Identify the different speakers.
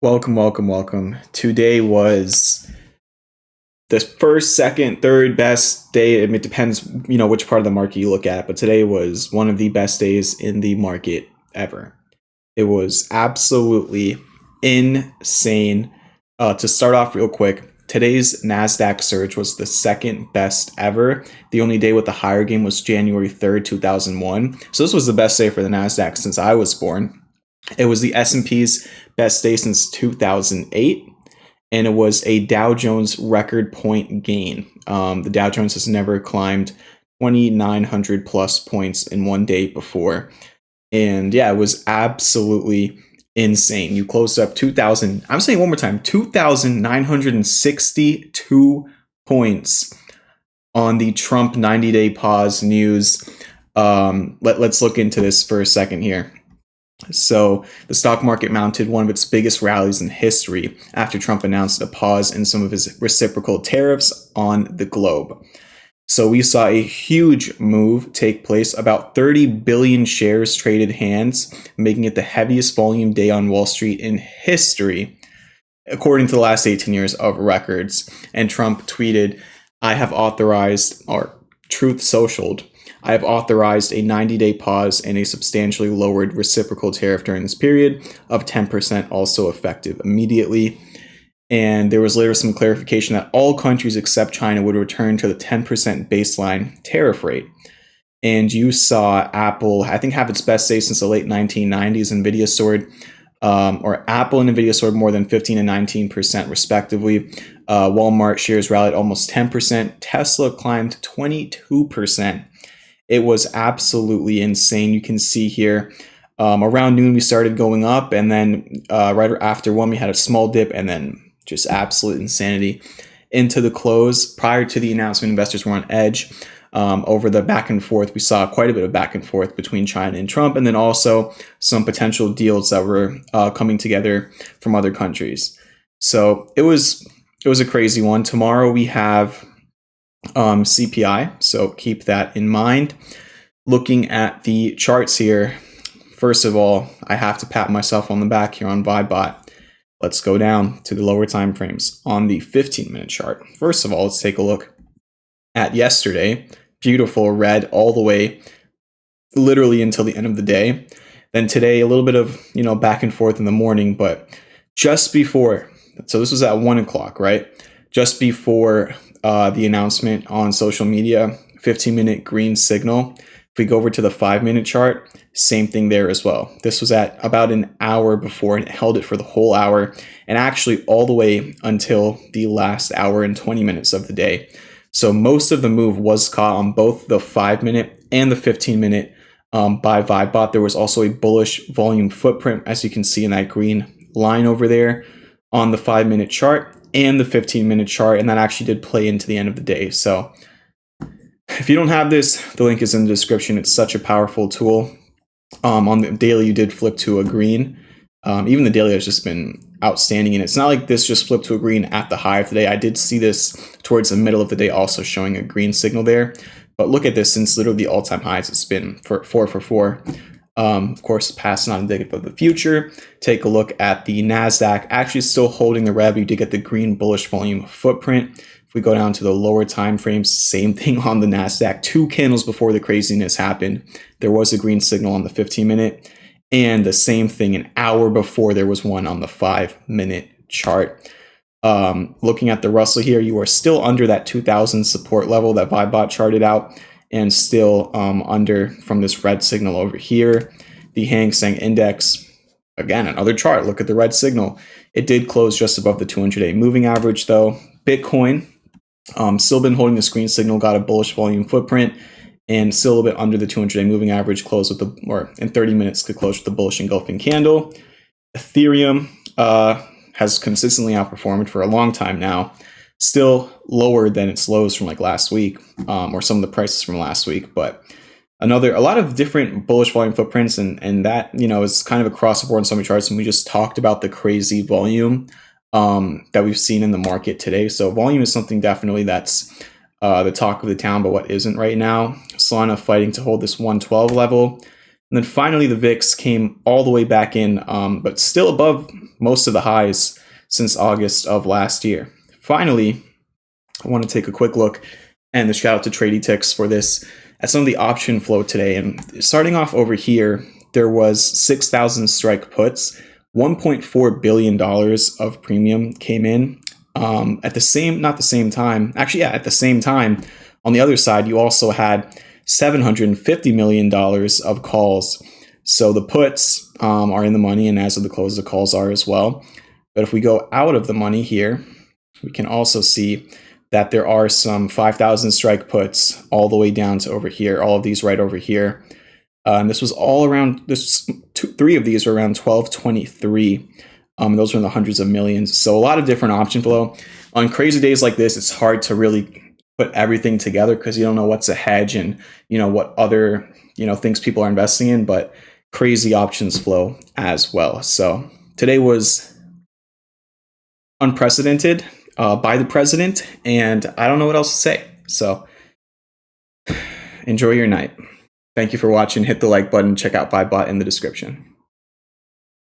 Speaker 1: Welcome, welcome, welcome. Today was the first, second, third best day. I mean, it depends, which part of the market you look at, but today was one of the best days in the market ever. It was absolutely insane. To start off real quick, today's NASDAQ surge was the second best ever. The only day with the higher game was January 3rd, 2001. So this was the best day for the NASDAQ since I was born. It was the S&P's best day since 2008, and it was a Dow Jones record point gain. The Dow Jones has never climbed 2,900 plus points in one day before. And yeah, it was absolutely insane. You closed up 2,000, I'm saying one more time, 2,962 points on the Trump 90-day pause news. Let's look into this for a second here. So the stock market mounted one of its biggest rallies in history after Trump announced a pause in some of his reciprocal tariffs on the globe. So we saw a huge move take place, about 30 billion shares traded hands, making it the heaviest volume day on Wall Street in history, according to the last 18 years of records. And Trump tweeted, I have authorized, or Truth Socialed, I have authorized a 90-day pause and a substantially lowered reciprocal tariff during this period of 10%, also effective immediately. And there was later some clarification that all countries except China would return to the 10% baseline tariff rate. And you saw Apple, I think, have its best day since the late 1990s. Nvidia soared, Apple and Nvidia soared more than 15 and 19% respectively. Walmart shares rallied almost 10%. Tesla climbed 22%. It was absolutely insane. You can see here, around noon we started going up, and then right after 1 we had a small dip, and then just absolute insanity into the close. Prior to the announcement, investors were on edge over the back and forth. We saw quite a bit of back and forth between China and Trump, and then also some potential deals that were coming together from other countries. So it was a crazy one. Tomorrow we have CPI, so keep that in mind. Looking at the charts here, first of all, I have to pat myself on the back here on Vibebot. Let's go down to the lower time frames on the 15-minute chart. First of all, let's take a look at yesterday. Beautiful red all the way, literally until the end of the day. Then today, a little bit of back and forth in the morning, but just before, so this was at 1 o'clock, right? Just before the announcement on social media, 15-minute green signal. If we go over to the 5-minute chart, same thing there as well. This was at about an hour before, and it held it for the whole hour, and actually all the way until the last hour and 20 minutes of the day. So most of the move was caught on both the 5-minute and the 15-minute by Vibebot. There was also a bullish volume footprint, as you can see in that green line over there on the 5-minute chart and the 15-minute chart, and that actually did play into the end of the day. So if you don't have this, the link is in the description. It's such a powerful tool. On the daily, you did flip to a green. Even the daily has just been outstanding, and it's not like this just flipped to a green at the high of the day. I did see this towards the middle of the day also showing a green signal there. But look at this, since literally the all-time highs, it's been for 4 for 4. Of course, passing on indicative of the future. Take a look at the NASDAQ, actually still holding the rev. You did get the green bullish volume footprint. If we go down to the lower time frames, same thing on the NASDAQ. 2 candles before the craziness happened, there was a green signal on the 15-minute, and the same thing an hour before there was one on the 5-minute chart. Looking at the Russell here, you are still under that 2,000 support level that Vibebot charted out, and still under from this red signal over here. The Hang Seng Index, again, another chart. Look at the red signal. It did close just above the 200-day moving average, though. Bitcoin, still been holding the green signal, got a bullish volume footprint, and still a little bit under the 200-day moving average, closed with the, or in 30 minutes could close with the bullish engulfing candle. Ethereum has consistently outperformed for a long time now. Still lower than its lows from like last week, or some of the prices from last week, but a lot of different bullish volume footprints, and that is kind of across the board in some of the charts. And we just talked about the crazy volume that we've seen in the market today. So volume is something definitely that's the talk of the town, but what isn't right now. Solana fighting to hold this 112 level. And then finally, the VIX came all the way back in, but still above most of the highs since August of last year. Finally, I want to take a quick look, and the shout out to TradyTix for this, at some of the option flow today. And starting off over here, there was 6,000 strike puts, $1.4 billion of premium came in. At the same time, on the other side, you also had $750 million of calls. So the puts are in the money, and as of the close, the calls are as well. But if we go out of the money here, we can also see that there are some 5,000 strike puts all the way down to over here, all of these right over here. And this was all around, three of these were around 1223. Those were in the hundreds of millions. So a lot of different option flow. On crazy days like this, it's hard to really put everything together because you don't know what's a hedge and what other things people are investing in, but crazy options flow as well. So today was unprecedented by the president, and I don't know what else to say. So enjoy your night. Thank you for watching. Hit the like button. Check out Vibebot in the description.